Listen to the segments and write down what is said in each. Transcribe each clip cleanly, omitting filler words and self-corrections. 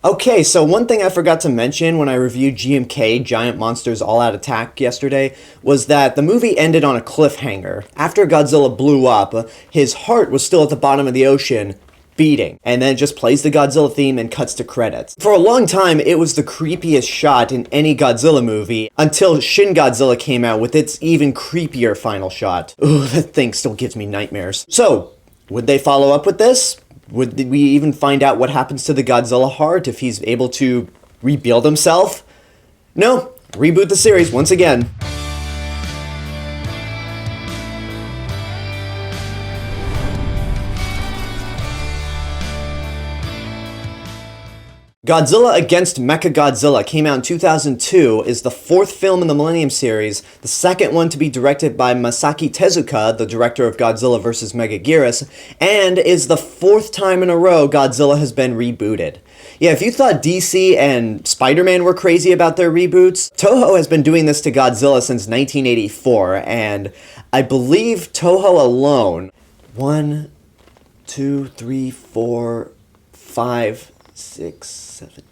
Okay, so one thing I forgot to mention when I reviewed GMK, Giant Monsters All-Out Attack, yesterday, was that the movie ended on a cliffhanger. After Godzilla blew up, his heart was still at the bottom of the ocean, beating, and then it just plays the Godzilla theme and cuts to credits. For a long time, it was the creepiest shot in any Godzilla movie, until Shin Godzilla came out with its even creepier final shot. Ooh, that thing still gives me nightmares. So, would they follow up with this? Did we even find out what happens to the Godzilla heart if he's able to rebuild himself? No, reboot the series once again. Godzilla Against Mechagodzilla came out in 2002, is the fourth film in the Millennium series, the second one to be directed by Masaaki Tezuka, the director of Godzilla vs. Megaguirus, and is the fourth time in a row Godzilla has been rebooted. Yeah, if you thought DC and Spider-Man were crazy about their reboots, Toho has been doing this to Godzilla since 1984, and I believe Toho alone, 1, 2, 3, 4, 5, 6, 7,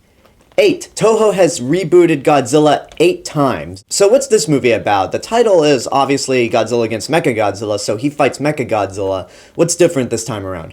8. Toho has rebooted Godzilla 8 times. So what's this movie about? The title is obviously Godzilla Against Mechagodzilla, so he fights Mechagodzilla. What's different this time around?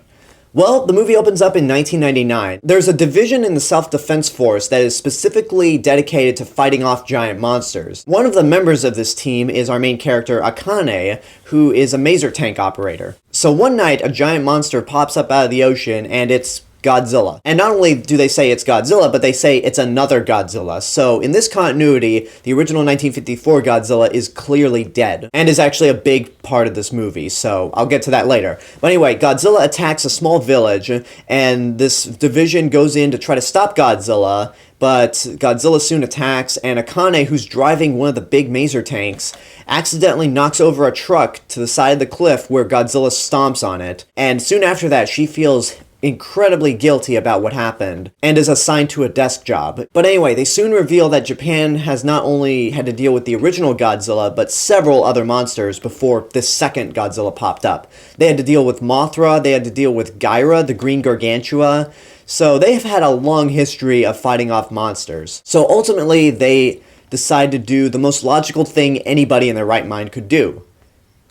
Well, the movie opens up in 1999. There's a division in the Self-Defense Force that is specifically dedicated to fighting off giant monsters. One of the members of this team is our main character, Akane, who is a maser tank operator. So one night, a giant monster pops up out of the ocean, and it's Godzilla. And not only do they say it's Godzilla, but they say it's another Godzilla. So in this continuity, the original 1954 Godzilla is clearly dead, and is actually a big part of this movie, so I'll get to that later. But anyway, Godzilla attacks a small village, and this division goes in to try to stop Godzilla, but Godzilla soon attacks, and Akane, who's driving one of the big maser tanks, accidentally knocks over a truck to the side of the cliff where Godzilla stomps on it, and soon after that she feels incredibly guilty about what happened, and is assigned to a desk job. But anyway, they soon reveal that Japan has not only had to deal with the original Godzilla, but several other monsters before this second Godzilla popped up. They had to deal with Mothra, they had to deal with Gyra, the green gargantua, so they've had a long history of fighting off monsters. So ultimately, they decide to do the most logical thing anybody in their right mind could do.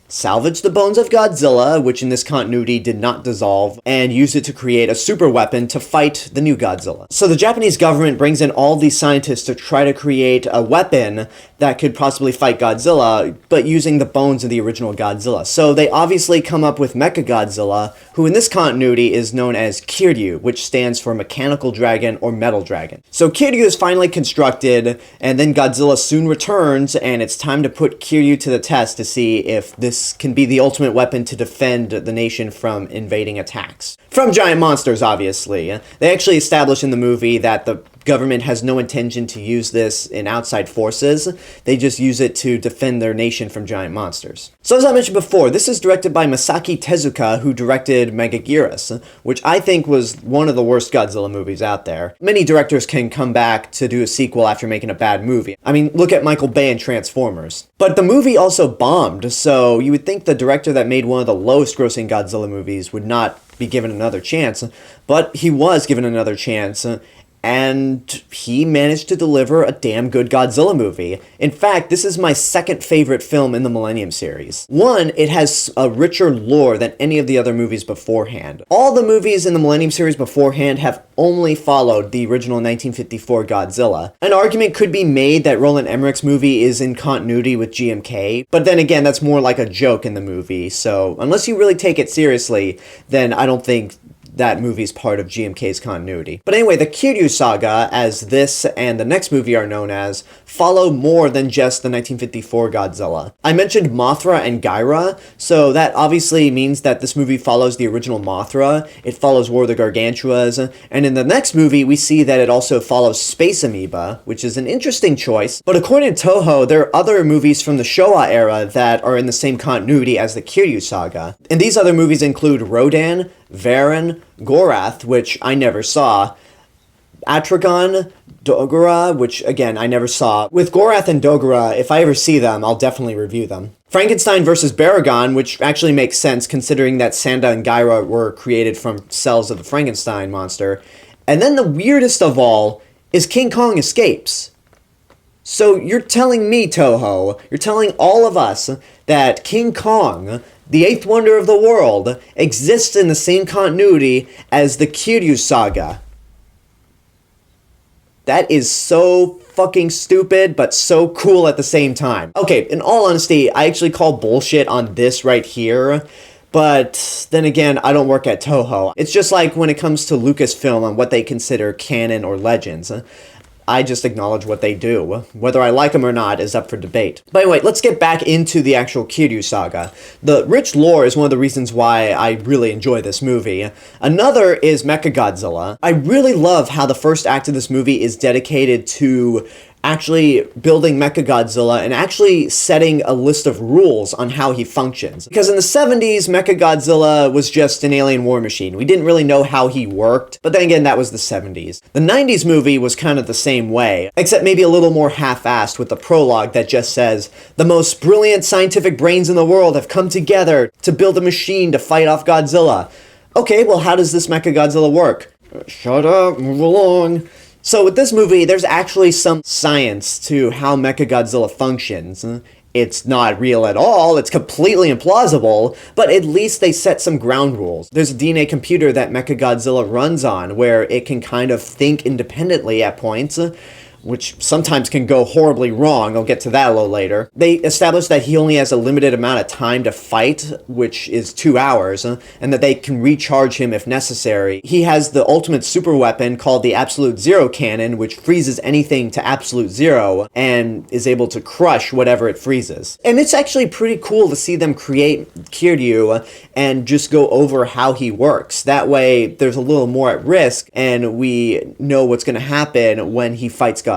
Salvage the bones of Godzilla, which in this continuity did not dissolve, and use it to create a super weapon to fight the new Godzilla. So the Japanese government brings in all these scientists to try to create a weapon that could possibly fight Godzilla, but using the bones of the original Godzilla. So they obviously come up with Mechagodzilla, who in this continuity is known as Kiryu, which stands for Mechanical Dragon or Metal Dragon. So Kiryu is finally constructed, and then Godzilla soon returns, and it's time to put Kiryu to the test to see if this can be the ultimate weapon to defend the nation from invading attacks. From giant monsters, obviously. They actually establish in the movie that the government has no intention to use this in outside forces. They just use it to defend their nation from giant monsters. So as I mentioned before, this is directed by Masaaki Tezuka, who directed Megaguirus, which I think was one of the worst Godzilla movies out there. Many directors can come back to do a sequel after making a bad movie. I mean, look at Michael Bay in Transformers. But the movie also bombed, so you would think the director that made one of the lowest grossing Godzilla movies would not be given another chance, but he was given another chance, and he managed to deliver a damn good Godzilla movie. In fact, this is my second favorite film in the Millennium series. One, it has a richer lore than any of the other movies beforehand. All the movies in the Millennium series beforehand have only followed the original 1954 Godzilla. An argument could be made that Roland Emmerich's movie is in continuity with GMK, but then again, that's more like a joke in the movie, so unless you really take it seriously, then I don't think that movie's part of GMK's continuity. But anyway, the Kiryu saga, as this and the next movie are known as, follow more than just the 1954 Godzilla. I mentioned Mothra and Gyra, so that obviously means that this movie follows the original Mothra, it follows War of the Gargantuas, and in the next movie we see that it also follows Space Amoeba, which is an interesting choice. But according to Toho, there are other movies from the Showa era that are in the same continuity as the Kiryu saga. And these other movies include Rodan, Varan, Gorath, which I never saw, Atragon, Dogora, which again I never saw. With Gorath and Dogora, if I ever see them, I'll definitely review them. Frankenstein vs. Baragon, which actually makes sense considering that Sanda and Gyra were created from cells of the Frankenstein monster. And then the weirdest of all is King Kong escapes. So you're telling me, Toho, you're telling all of us that King Kong, the eighth wonder of the world, exists in the same continuity as the Kiryu saga. That is so fucking stupid, but so cool at the same time. Okay, in all honesty, I actually call bullshit on this right here. But then again, I don't work at Toho. It's just like when it comes to Lucasfilm and what they consider canon or legends. I just acknowledge what they do. Whether I like them or not is up for debate. But anyway, let's get back into the actual Kiryu saga. The rich lore is one of the reasons why I really enjoy this movie. Another is Mechagodzilla. I really love how the first act of this movie is dedicated to actually building Mechagodzilla and actually setting a list of rules on how he functions. Because in the 70s, Mechagodzilla was just an alien war machine. We didn't really know how he worked, but then again, that was the 70s. The 90s movie was kind of the same way, except maybe a little more half-assed with the prologue that just says, "The most brilliant scientific brains in the world have come together to build a machine to fight off Godzilla." Okay, well, how does this Mechagodzilla work? Shut up, move along. So with this movie, there's actually some science to how Mechagodzilla functions. It's not real at all, it's completely implausible, but at least they set some ground rules. There's a DNA computer that Mechagodzilla runs on where it can kind of think independently at points, which sometimes can go horribly wrong. I'll get to that a little later. They established that he only has a limited amount of time to fight, which is 2 hours, and that they can recharge him if necessary. He has the ultimate super weapon called the Absolute Zero Cannon, which freezes anything to absolute zero and is able to crush whatever it freezes. And it's actually pretty cool to see them create Kiryu and just go over how he works. That way, there's a little more at risk, and we know what's going to happen when he fights Godzilla.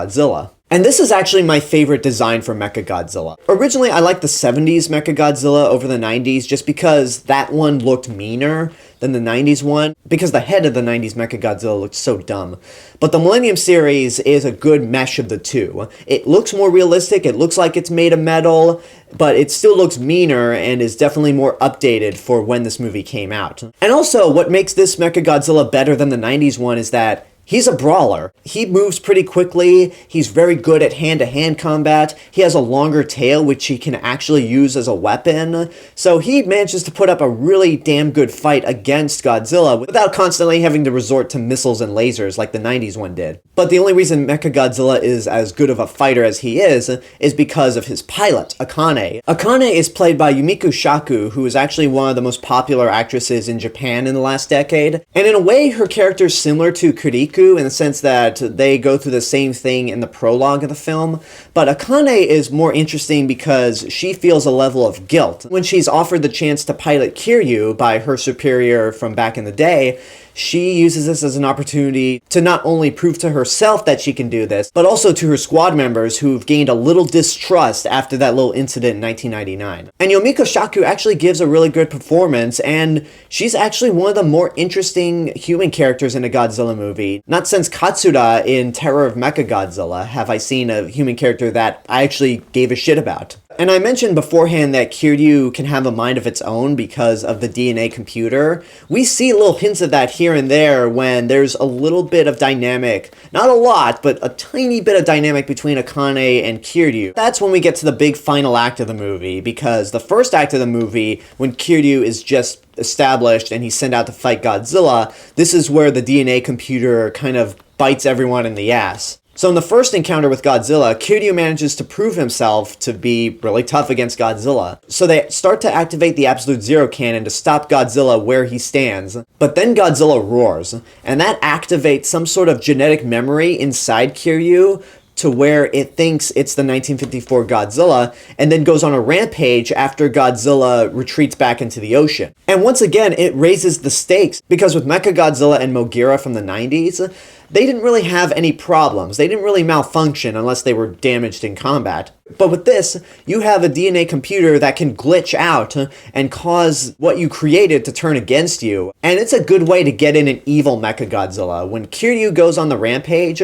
And this is actually my favorite design for Mechagodzilla. Originally, I liked the 70s Mechagodzilla over the 90s just because that one looked meaner than the 90s one, because the head of the 90s Mechagodzilla looked so dumb. But the Millennium series is a good mesh of the two. It looks more realistic, it looks like it's made of metal, but it still looks meaner and is definitely more updated for when this movie came out. And also, what makes this Mechagodzilla better than the 90s one is that he's a brawler. He moves pretty quickly, he's very good at hand-to-hand combat, he has a longer tail which he can actually use as a weapon, so he manages to put up a really damn good fight against Godzilla without constantly having to resort to missiles and lasers like the 90s one did. But the only reason Mechagodzilla is as good of a fighter as he is because of his pilot, Akane. Akane is played by Yumiko Shaku, who is actually one of the most popular actresses in Japan in the last decade, and in a way her character is similar to Kuriku in the sense that they go through the same thing in the prologue of the film, but Akane is more interesting because she feels a level of guilt. When she's offered the chance to pilot Kiryu by her superior from back in the day, she uses this as an opportunity to not only prove to herself that she can do this, but also to her squad members who've gained a little distrust after that little incident in 1999. And Yumiko Shaku actually gives a really good performance, and she's actually one of the more interesting human characters in a Godzilla movie. Not since Katsura in Terror of Mechagodzilla have I seen a human character that I actually gave a shit about. And I mentioned beforehand that Kiryu can have a mind of its own because of the DNA computer. We see little hints of that here and there when there's a little bit of dynamic, not a lot, but a tiny bit of dynamic between Akane and Kiryu. That's when we get to the big final act of the movie, because the first act of the movie, when Kiryu is just established and he's sent out to fight Godzilla, this is where the DNA computer kind of bites everyone in the ass. So in the first encounter with Godzilla, Kiryu manages to prove himself to be really tough against Godzilla. So they start to activate the Absolute Zero Cannon to stop Godzilla where he stands. But then Godzilla roars, and that activates some sort of genetic memory inside Kiryu to where it thinks it's the 1954 Godzilla, and then goes on a rampage after Godzilla retreats back into the ocean. And once again, it raises the stakes, because with Mechagodzilla and Mogira from the 90s, they didn't really have any problems. They didn't really malfunction unless they were damaged in combat. But with this, you have a DNA computer that can glitch out and cause what you created to turn against you. And it's a good way to get in an evil Mechagodzilla. When Kiryu goes on the rampage,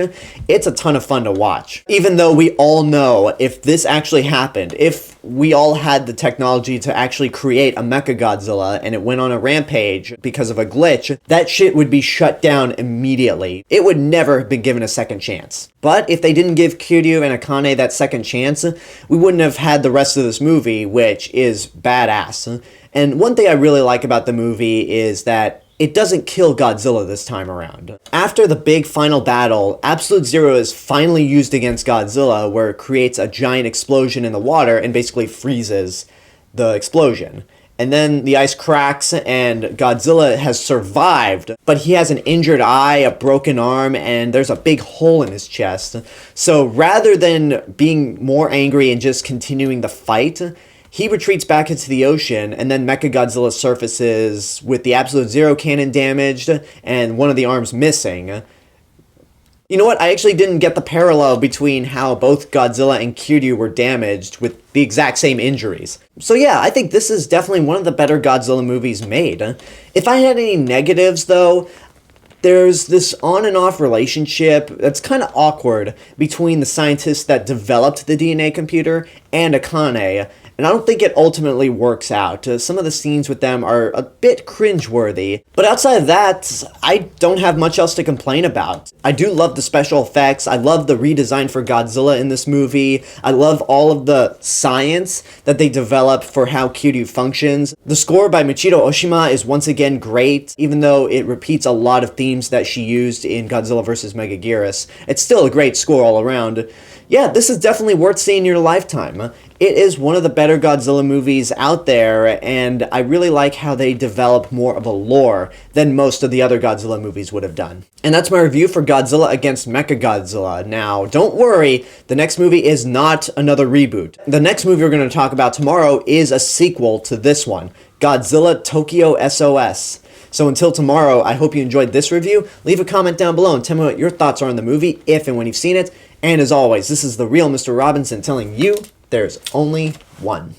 it's a ton of fun to watch. Even though we all know if this actually happened, if we all had the technology to actually create a Mechagodzilla and it went on a rampage because of a glitch, that shit would be shut down immediately. It would never have been given a second chance. But if they didn't give Kiryu and Akane that second chance, we wouldn't have had the rest of this movie, which is badass. And one thing I really like about the movie is that it doesn't kill Godzilla this time around. After the big final battle, Absolute Zero is finally used against Godzilla, where it creates a giant explosion in the water and basically freezes the explosion. And then the ice cracks and Godzilla has survived, but he has an injured eye, a broken arm, and there's a big hole in his chest. So rather than being more angry and just continuing the fight, he retreats back into the ocean, and then Mechagodzilla surfaces with the Absolute Zero cannon damaged and one of the arms missing. You know what? I actually didn't get the parallel between how both Godzilla and Kiryu were damaged with the exact same injuries. So yeah, I think this is definitely one of the better Godzilla movies made. If I had any negatives, though, there's this on and off relationship that's kind of awkward between the scientists that developed the DNA computer and Akane, and I don't think it ultimately works out. Some of the scenes with them are a bit cringeworthy, but outside of that, I don't have much else to complain about. I do love the special effects, I love the redesign for Godzilla in this movie, I love all of the science that they develop for how Kiryu functions. The score by Michiro Oshima is once again great, even though it repeats a lot of themes that she used in Godzilla vs. Megaguirus. It's still a great score all around. Yeah, this is definitely worth seeing in your lifetime. It is one of the better Godzilla movies out there, and I really like how they develop more of a lore than most of the other Godzilla movies would have done. And that's my review for Godzilla Against Mechagodzilla. Now, don't worry, the next movie is not another reboot. The next movie we're going to talk about tomorrow is a sequel to this one, Godzilla Tokyo SOS. So until tomorrow, I hope you enjoyed this review. Leave a comment down below and tell me what your thoughts are on the movie, if and when you've seen it. And as always, this is the real Mr. Robinson telling you there's only one.